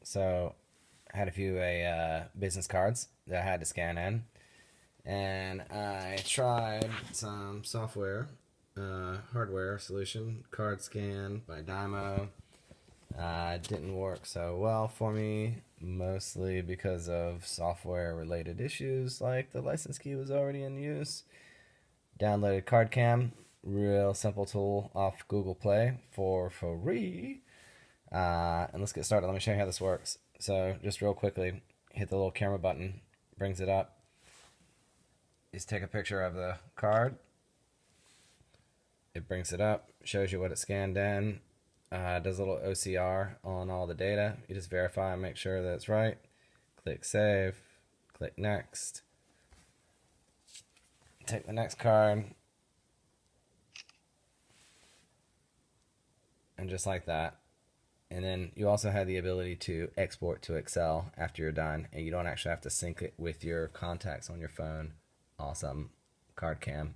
So I had a few business cards that I had to scan in, and I tried some software, hardware solution, Card Scan by Dymo. It didn't work so well for me, mostly because of software related issues like the license key was already in use. Downloaded CardCam, real simple tool off Google Play for free. And let's get started. Let me show you how this works. So, just real quickly, hit the little camera button, brings it up. Just take a picture of the card. It brings it up, shows you what it scanned in, does a little OCR on all the data. You just verify and make sure that it's right. Click save, click next. Take the next card, and just like that. And then you also have the ability to export to Excel after you're done, and you don't actually have to sync it with your contacts on your phone. Awesome. Card cam.